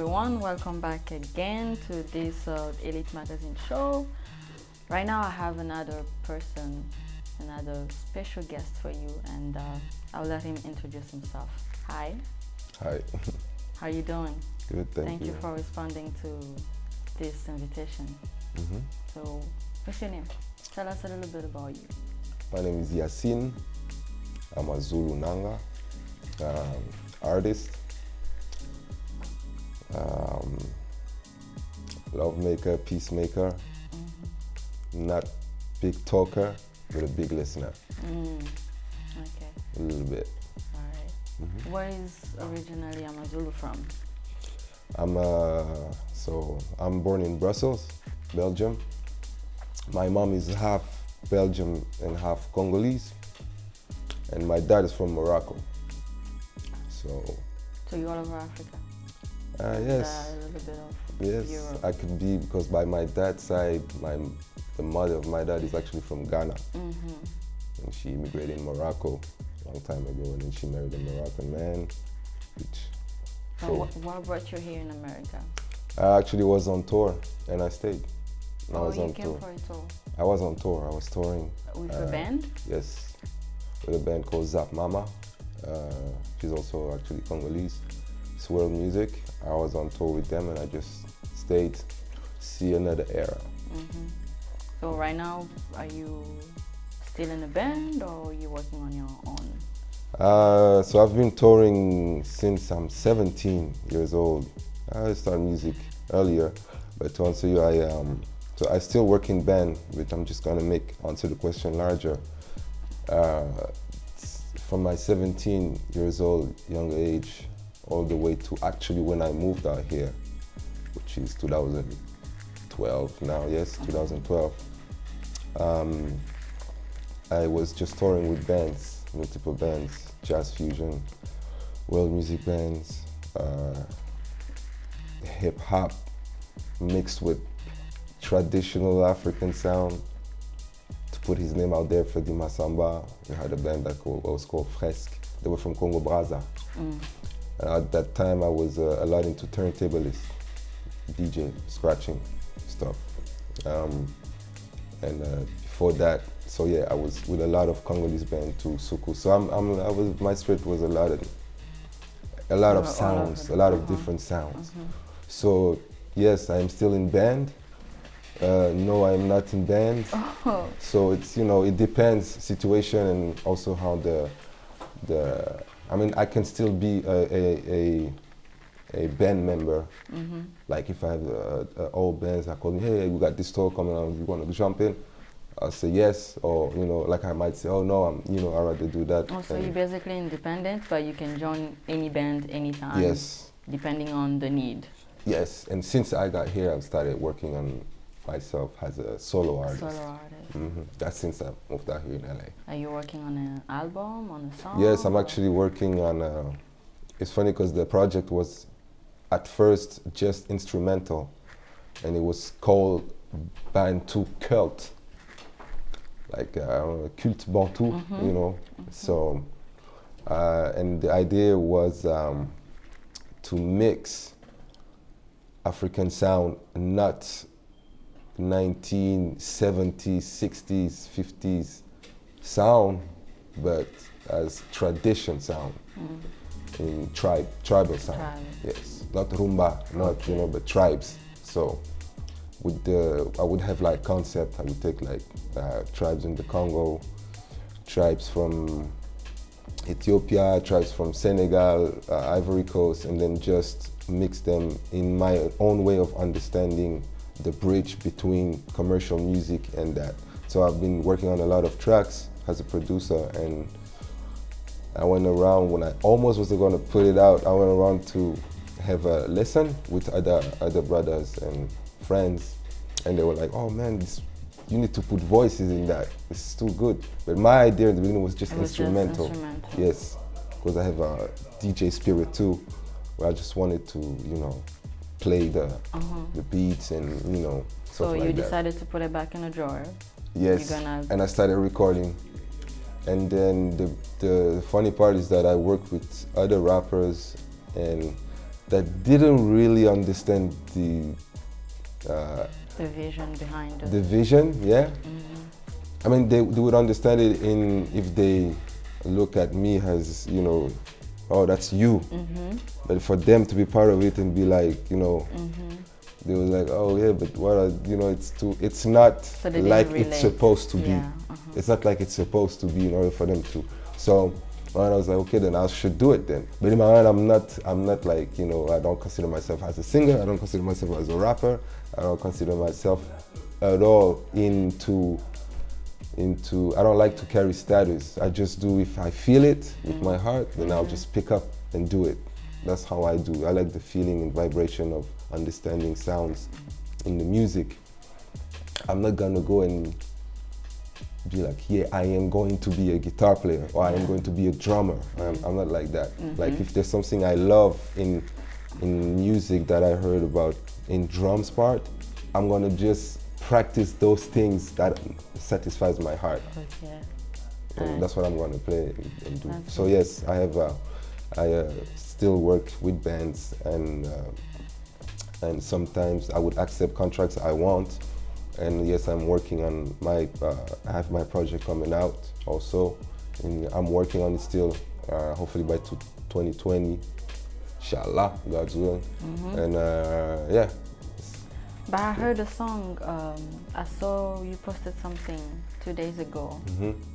everyone, welcome back again to this Elite Magazine show. Right now I have another person, another special guest for you, and I'll let him introduce himself. Hi. Hi. How are you doing? Good, thank you. You for responding to this invitation. So, what's your name? Tell us a little bit about you. My name is Yassine. I'm a Amazulu NANGA, artist, love maker, peacemaker, not big talker, but a big listener. Okay. A little bit. All right. Where is originally Amazulu from? I'm born in Brussels, Belgium. My mom is half Belgium and half Congolese, and my dad is from Morocco. So you're all over Africa? Yes. A little bit of yes, Europe. I could be, because by my dad's side, the mother of my dad is actually from Ghana. And she immigrated in Morocco a long time ago, and then she married a Moroccan man. What brought you here in America? I actually was on tour, and I stayed. I was you on came tour. for a tour? I was on tour. I was touring. With a band? Yes, with a band called lutumama. She's also actually Congolese. It's world music. I was on tour with them, and I just stayed to see another era. So right now, are you still in a band, or are you working on your own? So I've been touring since I'm 17 years old. I started music earlier, but to answer you, so I still work in band, which I'm just gonna answer the question larger. From my 17 years old, younger age, all the way to actually when I moved out here, which is 2012 now, yes, 2012. I was just touring with bands, multiple bands, jazz fusion, world music bands, hip hop mixed with traditional African sound. To put his name out there, Freddy Masamba, we had a band that was called Fresque. They were from Congo Brazza. And at that time I was a lot into turntablist, DJ, scratching stuff. Before that, so yeah, I was with a lot of Congolese band too, Suku. So my spirit was a lot of sounds, a lot of different sounds. So yes, I am still in band. No, I'm not in band. So it's, it depends situation, and also how I can still be a band member. Like if I have old bands that call me, hey, we got this tour coming on, you want to jump in? I'll say yes, or like I might say, oh no, I'd rather do that. So you're basically independent, but you can join any band anytime. Yes. Depending on the need. Yes, and since I got here, I've started working on myself as a solo artist. That's since I moved out here in LA. Are you working on an album, on a song? Yes, I'm actually working on it's funny because the project was at first just instrumental, and it was called Bantu Cult, like Cult Bantu, So, and the idea was to mix African sound, not 1970s, 60s, 50s sound, but as tradition sound, in tribal sound. Yes, not rumba, not but tribes. So I would have like concept. I would take like tribes in the Congo, tribes from Ethiopia, tribes from Senegal, Ivory Coast, and then just mix them in my own way of understanding the bridge between commercial music and that. So I've been working on a lot of tracks as a producer, and I went around, when I almost was going to put it out, I went around to have a lesson with other brothers and friends, and they were like, oh man, you need to put voices in that, it's too good. But my idea in the beginning was just instrumental. Yes, because I have a DJ spirit too, where I just wanted to, play the beats and, stuff like that. So you decided to put it back in a drawer? Yes, and I started recording. And then the funny part is that I worked with other rappers, and that didn't really understand the vision behind it. The vision, yeah. I mean, they would understand it if they look at me as, you know, oh, that's you. But for them to be part of it and be like, you know, they was like, oh yeah, but what are, you know, it's not So like it's supposed to be. It's not like it's supposed to be in order for them to. So I was like, okay, then I should do it then. But in my mind, I'm not like, you know, I don't consider myself as a singer. I don't consider myself as a rapper. I don't consider myself at all into. I don't like to carry status. I just do if I feel it with my heart, then I'll just pick up and do it. That's how I do. I like the feeling and vibration of understanding sounds in the music. I'm not gonna go and be like, yeah, I am going to be a guitar player or I am going to be a drummer. I'm not like that. Like if there's something I love in music that I heard about in drums part, I'm gonna just practice those things that satisfies my heart. Okay. And that's what I'm gonna play and do. So yes, I still work with bands and sometimes I would accept contracts I want. And yes, I'm working on I have my project coming out also. And I'm working on it still, hopefully by 2020, inshallah, God's will. And yeah. But I heard a song, I saw you posted something 2 days ago,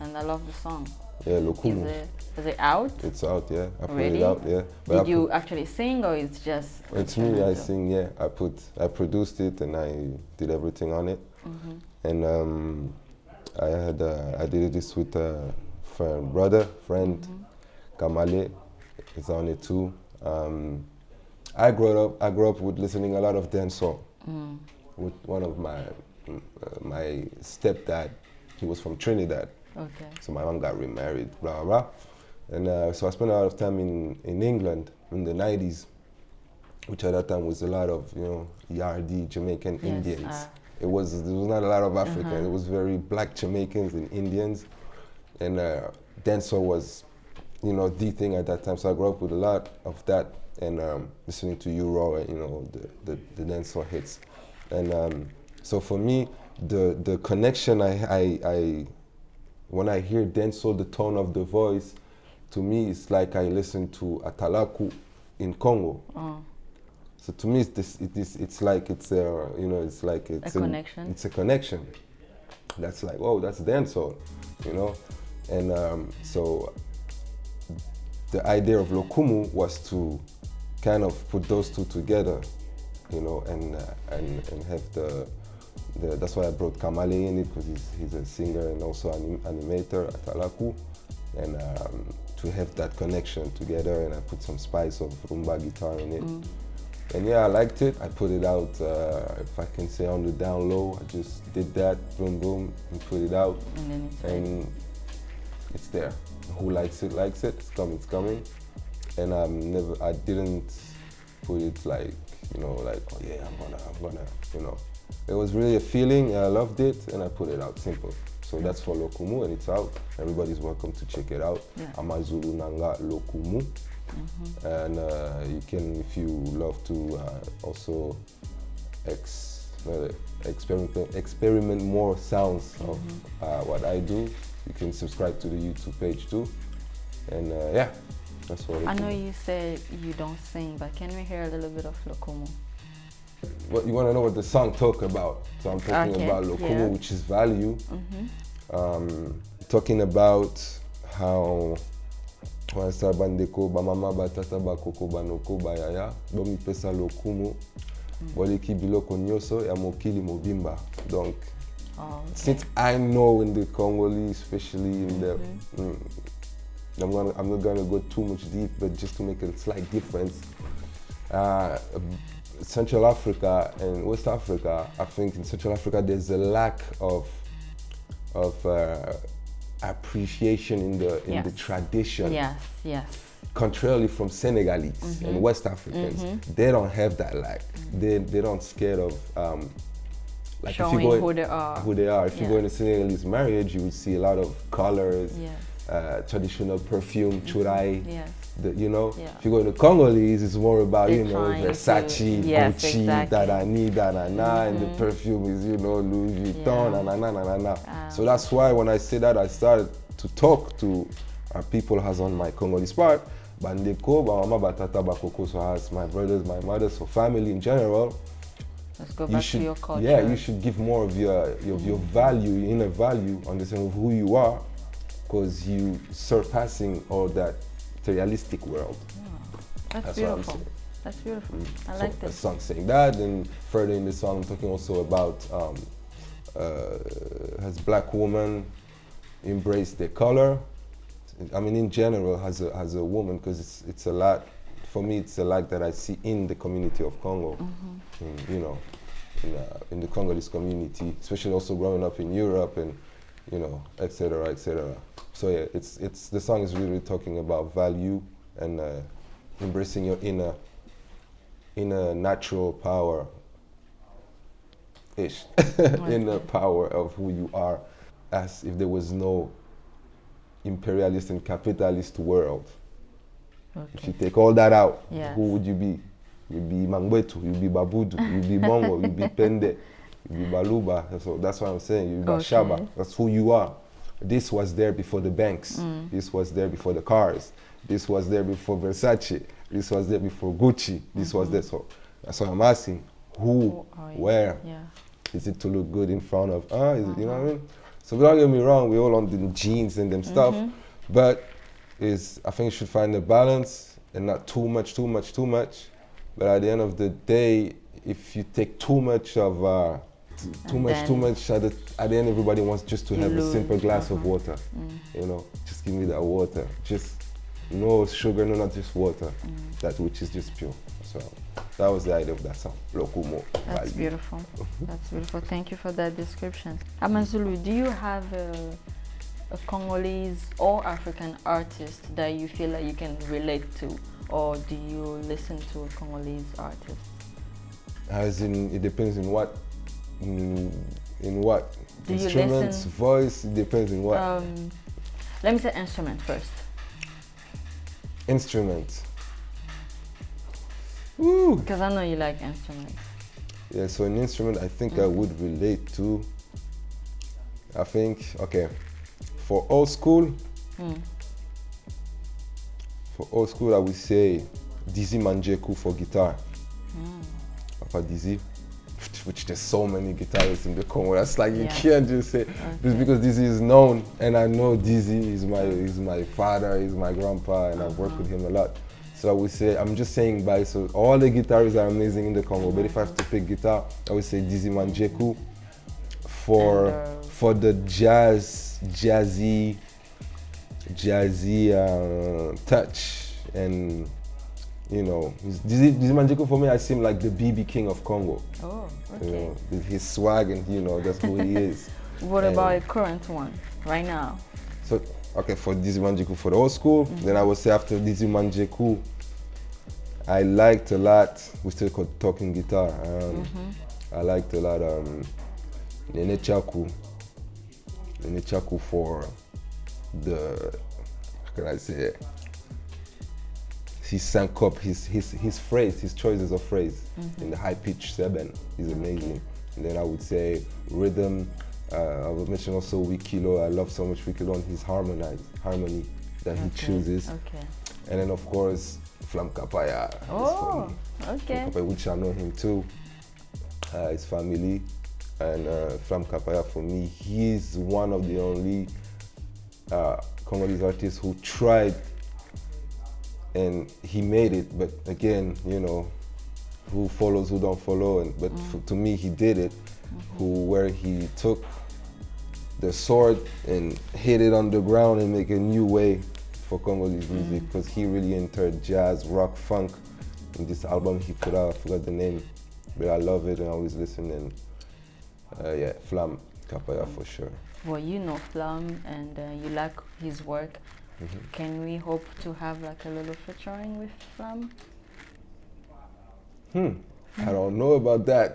and I love the song. Yeah, lutumama. Is it out? It's out, yeah. I put Really? it out, yeah. But Did you actually sing or it's just? It's me, I sing, yeah. I produced it and I did everything on it. And I did this with a friend, Kamale, is on it too. I grew up with listening a lot of dancehall. With one of my stepdad, he was from Trinidad. Okay. So my mom got remarried, blah, blah. And so I spent a lot of time in England in the 90s, which at that time was a lot of, you know, Yardi, Jamaican Indians. There was not a lot of Africans. It was very black Jamaicans and Indians. And dancehall was, you know, the thing at that time. So I grew up with a lot of that and listening to Euro and, you know, the dancehall hits. And so for me, the connection when I hear dancehall, the tone of the voice, to me, it's like I listen to Atalaku in Congo. So to me, it's like it's a, you know, it's like it's a connection. It's a connection. That's like, oh, that's dancehall, you know, and so the idea of lutumama was to kind of put those two together, you know, and have the that's why I brought Kamale in it, because he's a singer and also an animator at Atalaku, and to have that connection together, and I put some spice of rumba guitar in it. And yeah, I liked it. I put it out, if I can say, on the down low. I just did that, boom, boom, and put it out. And then it's there. Who likes it, likes it. It's coming. And I didn't put it like, you know, like, oh yeah, I'm gonna, you know. It was really a feeling, and I loved it, and I put it out, simple. So that's for lutumama, and it's out. Everybody's welcome to check it out. Amazulu NANGA lutumama. And you can, if you love to also experiment more sounds of what I do, you can subscribe to the YouTube page too. And yeah, that's what I know you said you don't sing, but can we hear a little bit of lutumama? What you want to know what the song talk about? So I'm talking about lutumama, which is value. Talking about how wansa bandeko bamama batata bakoko banoko bayaya bomi pesa lokumu boleki biloko nyoso ya mokili mobimba. Donc since I know in the Congolese, especially in the I'm not gonna go too much deep, but just to make a slight difference, Central Africa and West Africa, I think in Central Africa there's a lack of appreciation in the tradition. Yes. Contrarily from Senegalese and West Africans, they don't have that lack. They don't scared of like showing if you go who they are. If you go in a Senegalese marriage, you would see a lot of colors, traditional perfume, churai, you know. If you go to Congolese, it's more about, you know, Versace, Gucci, da-da-ni, and the perfume is, you know, Louis Vuitton, So that's why when I say that, I started to talk to people has on my Congolese part, Bandeko, Mama, Batata, Bakoko, so has my brothers, my mother, so family in general. Let's go back to your culture. Yeah, you should give more of your value, your inner value, understanding of who you are, because you surpassing all that materialistic world. That's beautiful. That's beautiful. I like this. A song saying that, and further in the song, I'm talking also about has black woman embrace their color. I mean, in general, as a woman, because it's a lot. For me, it's a lot that I see in the community of Congo, you know, in the Congolese community, especially also growing up in Europe and, you know, et cetera, et cetera. So yeah, it's the song is really talking about value and embracing your inner natural power, inner power of who you are, as if there was no imperialist and capitalist world. If you take all that out, who would you be? You'd be Mangwetu, you'd be Babudu, you'd be Mongo, you'd be Pende, you'd be Baluba. So that's what I'm saying, you'd be Bashaba. That's who you are. This was there before the banks. This was there before the cars. This was there before Versace. This was there before Gucci. This was there. So that's what I'm asking. Who, where? Is it to look good in front of? Is it, you know what I mean? So don't get me wrong, we're all on the jeans and them stuff, but I think you should find a balance and not too much. But at the end of the day, if you take too much of too much at the end, everybody wants just to have a simple glass of water. You know, just give me that water. Just no sugar, no, not just water. That which is just pure. So that was the idea of that song. Lokumo. That's beautiful. That's beautiful. Thank you for that description. Amazulu, do you have a Congolese or African artist that you feel like you can relate to, or do you listen to a Congolese artist? As in, it depends in what. In what? Do instruments, voice, it depends in what? Let me say instrument first. Instrument. Woo! Because I know you like instruments. Yeah, so an instrument I think I would relate to. I think, okay, for old school, I would say Dizzy Manjeku for guitar. Papa Dizzy. Which there's so many guitarists in the Congo. That's like you can't just say just because Dizzy is known, and I know Dizzy is my father, he's my grandpa, and I've worked with him a lot. So I would say, I'm just saying by, so all the guitarists are amazing in the Congo, but if I have to pick guitar, I would say Dizzy Manjeku for the jazzy touch, and you know, Dizzy Manjeku for me, I seem like the BB King of Congo. Oh, okay. You know, with his swag, and you know, that's who he is. What about a current one, right now? So, okay, for Dizzy Manjeku for the old school, then I would say after Dizzy Manjeku, I liked a lot, we still talking guitar, I liked a lot Nene Chaku for the, how can I say it? He sank up his phrase, his choices of phrase in the high pitch 7 is amazing. And then I would say rhythm. I would mention also Wikilo. I love so much Wikilo and his harmony that he chooses. And then of course Flam Kapaya. Oh, okay. Flam Kapaya, which I know him too. His family, and Flam Kapaya for me, he's one of the only Congolese artists who tried. And he made it, but again, you know, who follows, who don't follow, but to me, he did it. Where he took the sword and hit it on the ground and make a new way for Congolese music, because he really entered jazz, rock, funk in this album he put out. I forgot the name, but I love it and I always listen. And yeah, Flam Kapaya for sure. Well, you know Flam, and you like his work. Can we hope to have like a little featuring with Flam? I don't know about that.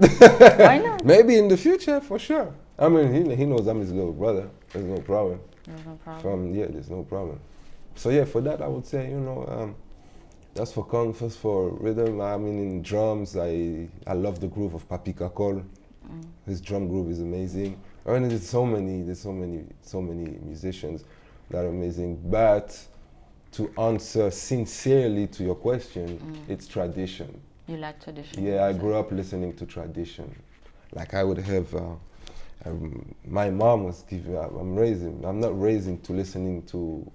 Why not? Maybe in the future, for sure. I mean, he knows I'm his little brother. There's no problem. There's no problem. There's no problem. So yeah, for that I would say, you know, That's for Kong. First for rhythm, I mean in drums, I love the groove of Papi Kakol. His drum groove is amazing. I mean, there's so many musicians that are amazing. But to answer sincerely to your question, it's tradition. You like tradition? Yeah, I grew up listening to tradition. Like I would have, my mom was giving. I'm not raising to listening to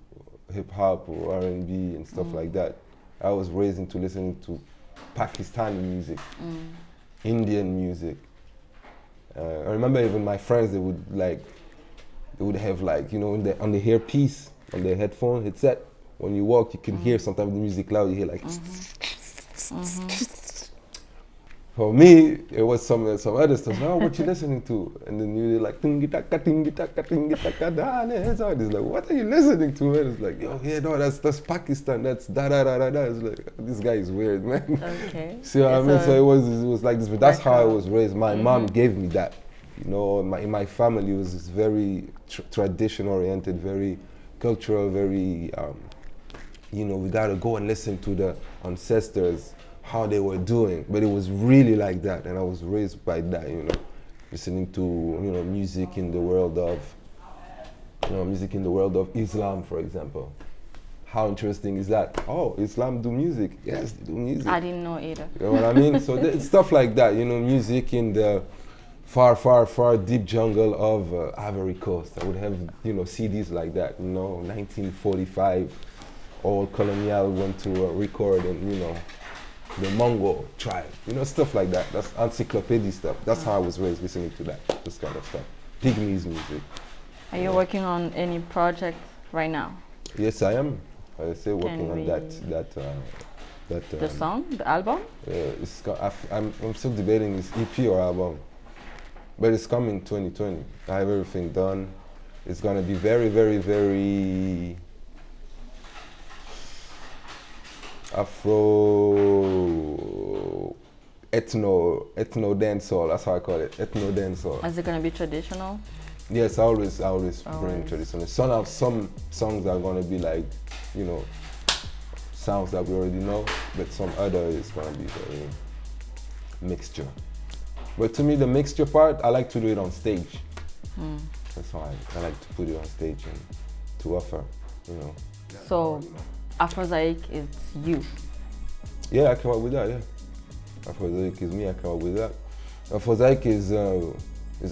hip hop or R&B and stuff like that. I was raised into listening to Pakistani music, Indian music. I remember even my friends, they would have like, you know, on the earpiece, on the headset, when you walk, you can hear sometimes the music loud, you hear like. For me, it was some other stuff. Now, what you listening to? And then you're like, tingitaka, tingitaka, tingitaka, da, it's like, what are you listening to? And it's like, yo, yeah, no, that's Pakistan. That's da da da da da. It's like, this guy is weird, man. Okay. See what I mean? So it was like this, but that's how I was raised. My mom gave me that. You know, in my family, it was very tradition oriented, very cultural, very, you know, we gotta go and listen to the ancestors, how they were doing, but it was really like that, and I was raised by that, you know, listening to, you know, music in the world of Islam, for example. How interesting is that? Oh, Islam do music? Yes, they do music. I didn't know either. You know what I mean? So stuff like that, you know, music in the far, far, far deep jungle of Ivory Coast. I would have, you know, CDs like that, you know, 1945, all colonial went to record, and, you know, the Mongol tribe, you know, stuff like that. That's encyclopedia stuff. That's how I was raised, listening to that, this kind of stuff. Pygmies music. Are you working on any project right now? Yes, I am. I say working on that. The song, the album? I'm still debating this EP or album, but it's coming 2020. I have everything done. It's gonna be very, very, very Afro, ethno dancehall. That's how I call it, ethno dancehall. Is it gonna be traditional? Yes, I always bring traditional. Some songs are gonna be like, you know, sounds that we already know, but some other is gonna be very mixture. But to me, the mixture part, I like to do it on stage. That's why I like to put it on stage and to offer, you know. So, Afrozaic is you? Yeah, I came up with that, yeah. Afrozaic is me, I came up with that. Afrozaic is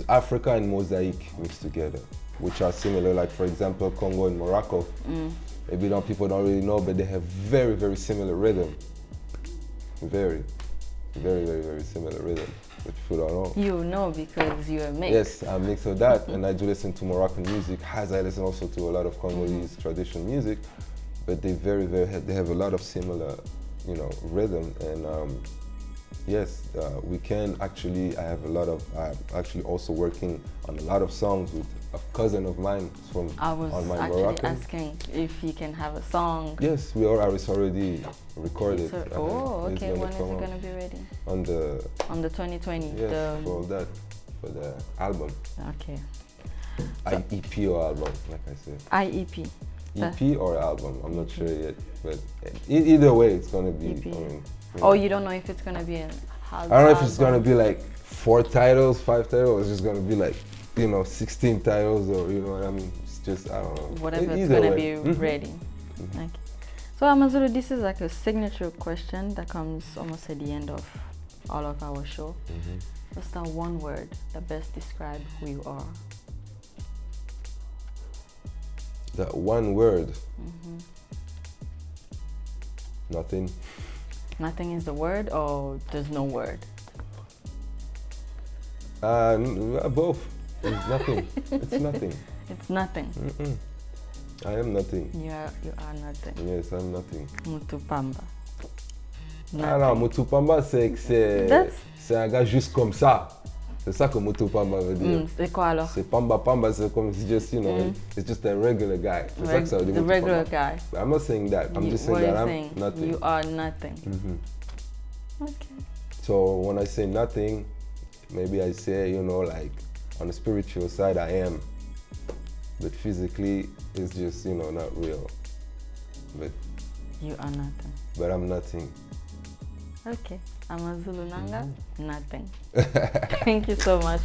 Africa and Mosaic mixed together, which are similar, like for example, Congo and Morocco. Maybe people don't really know, but they have very, very similar rhythm. Very, very, very, very similar rhythm, which people don't know. You know because you're a mix. Yes, I'm a mix of that, and I do listen to Moroccan music, as I listen also to a lot of Congolese traditional music. But they they have a lot of similar, you know, rhythm, and yes, we can actually. I'm actually also working on a lot of songs with a cousin of mine from on my Moroccan. Asking if you can have a song. Yes, it's already recorded. Oh, okay. When is it gonna be ready? On the 2020. Yes, for the album. Okay. IEP or album, like I said. IEP. EP or album, I'm not sure yet, but either way, it's gonna be. EP. I mean, oh, you don't know if it's gonna be an album? I don't know if it's gonna be like 4 titles, 5 titles, or it's just gonna be like, you know, 16 titles, or you know what I mean. It's just, I don't know. Whatever it's gonna be ready. Okay. So Amazulu, this is like a signature question that comes almost at the end of all of our show. What's that one word that best describes who you are? That one word. Nothing. Nothing is the word, or there's no word? Both. It's nothing. It's nothing. It's nothing. I am nothing. You are nothing. Yes, I'm nothing. Mutupamba. Ah non, Mutupamba, c'est un gars juste comme ça. C'est ça que Mutupamba veut dire. C'est quoi alors? C'est Pamba Pamba, c'est comme, it's just, you know, it's just a regular guy. C'est ça que ça veut dire. The regular guy. I'm not saying that. I'm just saying that I'm nothing. You are nothing. Okay. So when I say nothing, maybe I say, you know, like on the spiritual side I am, but physically it's just, you know, not real. But You are nothing. But I'm nothing. Okay. Amazulu NANGA, nothing. Thank you so much.